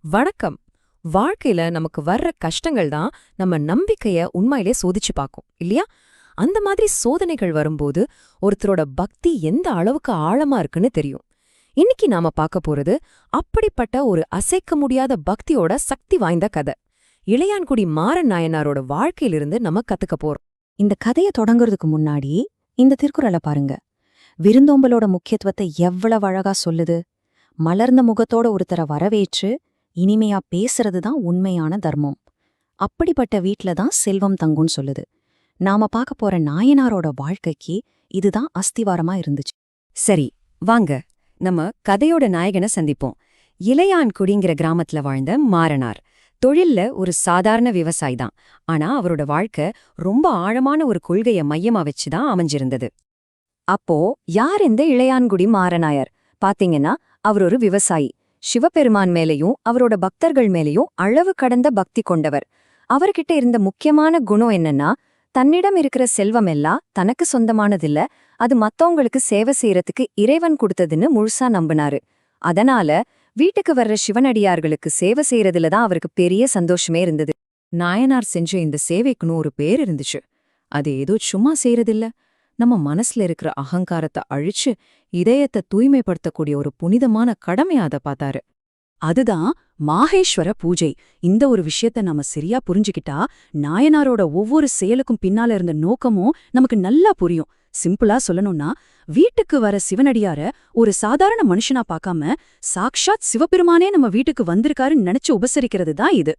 வணக்கம். வாழ்க்கையில நமக்கு வர்ற கஷ்டங்கள் தான் நம்ம நம்பிக்கைய உண்மையிலே சோதிச்சு பார்க்கும் இல்லையா? அந்த மாதிரி சோதனைகள் வரும்போது ஒருத்தரோட பக்தி எந்த அளவுக்கு ஆழமா இருக்குன்னு தெரியும். இன்னைக்கு நாம பார்க்க போறது அப்படிப்பட்ட ஒரு அசைக்க முடியாத பக்தியோட சக்தி வாய்ந்த கதை. இளையான்குடி மாறன் நாயனாரோட வாழ்க்கையிலிருந்து நம்ம கத்துக்க போறோம். இந்த கதைய தொடங்குறதுக்கு முன்னாடி இந்த திருக்குறளை பாருங்க. விருந்தோம்பலோட முக்கியத்துவத்தை எவ்வளவு அழகா சொல்லுது. மலர்ந்த முகத்தோட ஒருத்தரை வரவேற்று இனிமையா பேசுறது தான் உண்மையான தர்மம். அப்படிப்பட்ட வீட்ல தான் செல்வம் தங்கும்னு சொல்லுது. நாம பார்க்க போற நாயனாரோட வாழ்க்கைக்கு இதுதான் அஸ்திவாரமா இருந்துச்சு. சரி, வாங்க நம்ம கதையோட நாயகனை சந்திப்போம். இளையான்குடிங்கிற கிராமத்துல வாழ்ந்த மாறனார். தொழில்ல ஒரு சாதாரண விவசாயி தான். ஆனா அவரோட வாழ்க்கை ரொம்ப ஆழமான ஒரு கொள்கைய மையமா வச்சுதான் அமைஞ்சிருந்தது. அப்போ யார் இந்த இளையான்குடி மாறனாயர்? பாத்தீங்கன்னா அவர் ஒரு விவசாயி. சிவபெருமான் மேலேயும் அவரோட பக்தர்கள் மேலேயும் அளவு கடந்த பக்தி கொண்டவர். அவர்கிட்ட இருந்த முக்கியமான குணம் என்னன்னா, தன்னிடம் இருக்கிற செல்வம் எல்லாம் தனக்கு சொந்தமானதில்ல, அது மத்தவங்களுக்கு சேவை செய்யறதுக்கு இறைவன் கொடுத்ததுன்னு முழுசா நம்பினாரு. அதனால வீட்டுக்கு வர்ற சிவனடியார்களுக்கு சேவை செய்யறதுல தான் அவருக்கு பெரிய சந்தோஷமே இருந்தது. நாயனார் செஞ்ச இந்த சேவைக்குன்னு ஒரு பேர் இருந்துச்சு. அது ஏதோ சும்மா செய்யறதில்ல, நம்ம மனசுல இருக்கிற அகங்காரத்தை அழிச்சு இதயத்தை தூய்மைப்படுத்தக்கூடிய ஒரு புனிதமான கடமையா அதை பார்த்தாரு. அதுதான் மாஹேஸ்வர பூஜை. இந்த ஒரு விஷயத்த நாம சரியா புரிஞ்சுக்கிட்டா நாயனாரோட ஒவ்வொரு செயலுக்கும் பின்னால இருந்த நோக்கமும் நமக்கு நல்லா புரியும். சிம்பிளா சொல்லணும்னா, வீட்டுக்கு வர சிவனடியார ஒரு சாதாரண மனுஷனா பார்க்காம சாக்ஷாத் சிவபெருமானே நம்ம வீட்டுக்கு வந்திருக்காருன்னு நினைச்சு உபசரிக்கிறது தான் இது.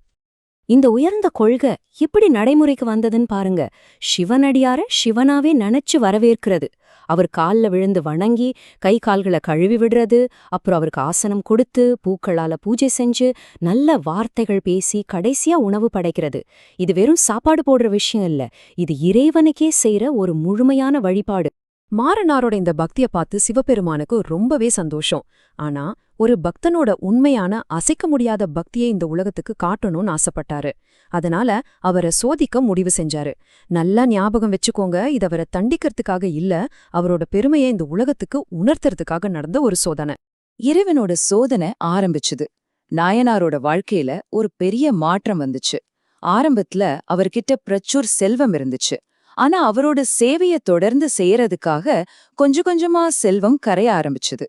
இந்த உயர்ந்த கொள்கை எப்படி நடைமுறைக்கு வந்ததுன்னு பாருங்க. சிவனடியார சிவனாவே நினைச்சு வரவேற்கிறது. அவர் கால்ல விழுந்து வணங்கி கை கால்களை கழுவி விடுறது, அப்புறம் அவருக்கு ஆசனம் கொடுத்து பூக்களால பூஜை செஞ்சு நல்ல வார்த்தைகள் பேசி கடைசியா உணவு படைக்கிறது. இது வெறும் சாப்பாடு போடுற விஷயம் இல்ல, இது இறைவனுக்கே செய்யற ஒரு முழுமையான வழிபாடு. மாறனாரோட இந்த பக்திய பார்த்து சிவபெருமானுக்கு ரொம்பவே சந்தோஷம். ஆனா ஒரு பக்தனோட உண்மையான அசைக்க முடியாத பக்தியை இந்த உலகத்துக்கு காட்டணும்னு ஆசைப்பட்டாரு. அதனால அவரை சோதிக்க முடிவு செஞ்சாரு. நல்லா ஞாபகம் வச்சுக்கோங்க, இது அவரை தண்டிக்கிறதுக்காக இல்ல, அவரோட பெருமையை இந்த உலகத்துக்கு உணர்த்துறதுக்காக நடந்த ஒரு சோதனை. இறைவனோட சோதனை ஆரம்பிச்சுது. நாயனாரோட வாழ்க்கையில ஒரு பெரிய மாற்றம் வந்துச்சு. ஆரம்பத்துல அவர்கிட்ட பிரச்சுர் செல்வம் இருந்துச்சு. ஆனா அவரோட சேவைய தொடர்ந்து செய்யறதுக்காக கொஞ்சம் கொஞ்சமா செல்வம் கரைய ஆரம்பிச்சுது.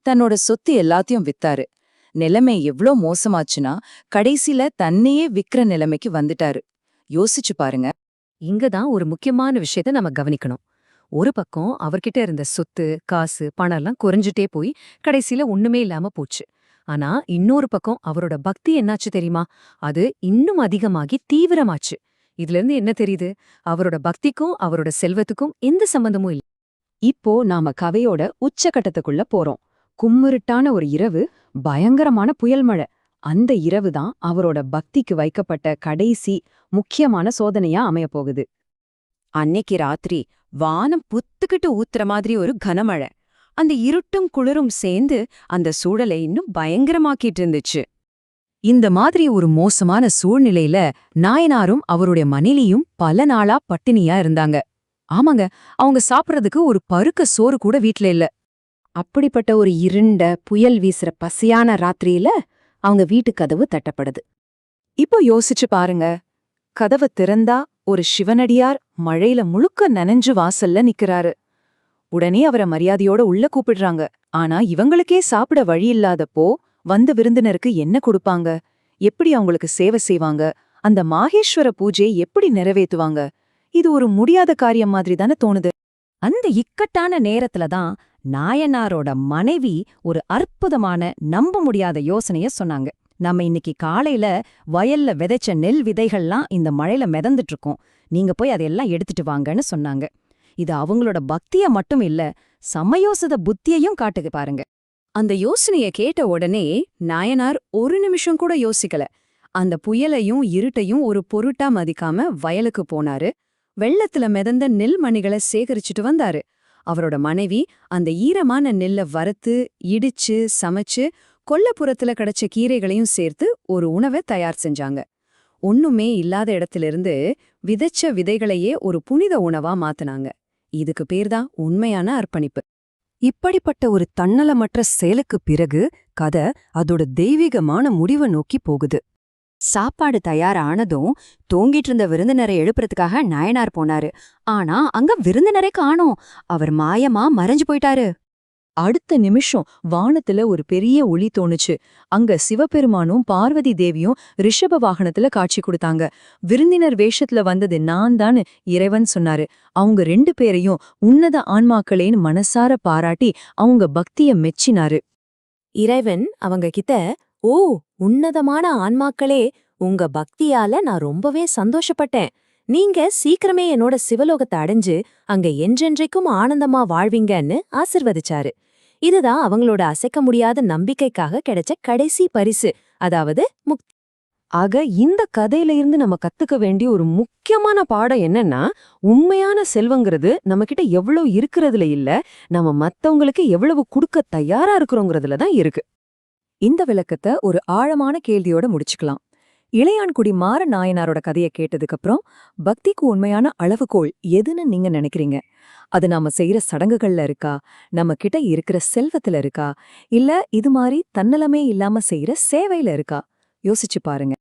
தன்னோட சொத்து எல்லாத்தையும் வித்தாரு. நிலைமை எவ்ளோ மோசமாச்சுன்னா கடைசில தன்னையே விக்கிற நிலைமைக்கு வந்துட்டாரு. யோசிச்சு பாருங்க. இங்கதான் ஒரு முக்கியமான விஷயத்த நம்ம கவனிக்கணும். ஒரு பக்கம் அவர்கிட்ட இருந்த சொத்து, காசு, பணம்லாம் குறைஞ்சிட்டே போய் கடைசியில ஒண்ணுமே இல்லாம போச்சு. ஆனா இன்னொரு பக்கம் அவரோட பக்தி என்னாச்சு தெரியுமா? அது இன்னும் அதிகமாகி தீவிரமாச்சு. இதுல இருந்து என்ன தெரியுது? அவரோட பக்திக்கும் அவரோட செல்வத்துக்கும் எந்த சம்பந்தமும் இல்ல. இப்போ நாம கதையோட உச்சகட்டத்துக்குள்ள போறோம். கும்மிருட்டான ஒரு இரவு, பயங்கரமான புயல் மழை. அந்த இரவு தான் அவரோட பக்திக்கு வைக்கப்பட்ட கடைசி முக்கியமான சோதனையா அமையப் போகுது. அன்னைக்கு ராத்திரி வானம் புத்துக்கிட்டு ஊத்துற மாதிரி ஒரு கனமழை. அந்த இருட்டும் குளிரும் சேர்ந்து அந்த சூழலை இன்னும் பயங்கரமாக்கிட்டு இருந்துச்சு. இந்த மாதிரி ஒரு மோசமான சூழ்நிலையில நாயனாரும் அவருடைய மனைவியும் பல நாளா பட்டினியா இருந்தாங்க. ஆமாங்க, அவங்க சாப்பிடறதுக்கு ஒரு பருக்க சோறு கூட வீட்ல இல்ல. அப்படிப்பட்ட ஒரு இருண்ட புயல் வீசுற பசியான ராத்திரியில அவங்க வீட்டு கதவு தட்டப்படுது. இப்போ யோசிச்சு பாருங்க. கதவை திறந்தா ஒரு சிவனடியார் மழையில முழுக்க நனைஞ்சு வாசல்ல நிக்கிறாரு. உடனே அவரை மரியாதையோட உள்ள கூப்பிடுறாங்க. ஆனா இவங்களுக்கே சாப்பிட வழி இல்லாதப்போ வந்த விருந்தினருக்கு என்ன கொடுப்பாங்க? எப்படி அவங்களுக்கு சேவை செய்வாங்க? அந்த மாஹேஸ்வர பூஜையை எப்படி நிறைவேத்துவாங்க? இது ஒரு முடியாத காரியம் மாதிரி தானே தோணுது. அந்த இக்கட்டான நேரத்துல தான் நாயனாரோட மனைவி ஒரு அற்புதமான நம்ப முடியாத யோசனைய சொன்னாங்க. நம்ம இன்னைக்கு காலையில வயல்ல விதைச்ச நெல் விதைகள்லாம் இந்த மழையில மிதந்துட்டு இருக்கோம், நீங்க போய் அதையெல்லாம் எடுத்துட்டு வாங்கன்னு சொன்னாங்க. இது அவங்களோட பக்திய மட்டும் இல்ல, சமயோசித புத்தியையும் காட்டுது பாருங்க. அந்த யோசனைய கேட்ட உடனே நாயனார் ஒரு நிமிஷம் கூட யோசிக்கல. அந்த புயலையும் இருட்டையும் ஒரு பொருட்டா மதிக்காம வயலுக்கு போனாரு. வெள்ளத்துல மிதந்த நெல் மணிகளை சேகரிச்சுட்டு வந்தாரு. அவரோட மனைவி அந்த ஈரமான நெல்லை வறுத்து இடிச்சு சமைச்சு கொல்லப்புறத்துல கிடைச்ச கீரைகளையும் சேர்த்து ஒரு உணவை தயார் செஞ்சாங்க. ஒண்ணுமே இல்லாத இடத்திலிருந்து விதைச்ச விதைகளையே ஒரு புனித உணவா மாத்துனாங்க. இதுக்கு பேர்தான் உண்மையான அர்ப்பணிப்பு. இப்படிப்பட்ட ஒரு தன்னலமற்ற செயலுக்குப் பிறகு கதை அதோட தெய்வீகமான முடிவை நோக்கி போகுது. சாப்பாடு தயாரானதும் தூங்கிட்டு இருந்த விருந்தினரை எழுப்புறதுக்காக நாயனார் போனாரு. ஆனா அங்க விருந்தினரை காணோம். அவர் மாயமா மறைஞ்சு போயிட்டாரு. அடுத்த நிமிஷம் வானத்துல ஒரு பெரிய ஒளி தோணுச்சு. அங்க சிவபெருமானும் பார்வதி தேவியும் ரிஷப வாகனத்துல காட்சி கொடுத்தாங்க. விருந்தினர் வேஷத்துல வந்தது நான் தான் இறைவன் சொன்னாரு. அவங்க 2 பேரையும் உன்னத ஆன்மாக்களேன்னு மனசார பாராட்டி அவங்க பக்திய மெச்சினாரு. இறைவன் அவங்க கிட்ட, ஓ உன்னதமான ஆன்மாக்களே, உங்க பக்தியால நான் ரொம்பவே சந்தோஷப்பட்டேன். நீங்க சீக்கிரமே என்னோட சிவலோகத்தை அடைஞ்சு அங்க என்றென்றைக்கும் ஆனந்தமா வாழ்வீங்கன்னு ஆசிர்வதிச்சாரு. இதுதான் அவங்களோட அசைக்க முடியாத நம்பிக்கைக்காக கிடைச்ச கடைசி பரிசு, அதாவது முக்தி. ஆக இந்த கதையில இருந்து நம்ம கத்துக்க வேண்டிய ஒரு முக்கியமான பாடம் என்னன்னா, உண்மையான செல்வங்கிறது நம்மகிட்ட எவ்வளவு இருக்கிறதுல இல்ல, நம்ம மத்தவங்களுக்கு எவ்வளவு கொடுக்க தயாரா இருக்கிறோங்கிறதுல தான் இருக்கு. இந்த விளக்கத்தை ஒரு ஆழமான கேள்வியோட முடிச்சுக்கலாம். இளையான்குடி மாற நாயனாரோட கதையை கேட்டதுக்கு அப்புறம் பக்திக்கு உண்மையான அளவுகோல் எதுன்னு நீங்க நினைக்கிறீங்க? அது நாம செய்யற சடங்குகள்ல இருக்கா, நம்ம கிட்ட இருக்கிற செல்வத்துல இருக்கா, இல்ல இது மாதிரி தன்னலமே இல்லாம செய்யற சேவையில இருக்கா? யோசிச்சு பாருங்க.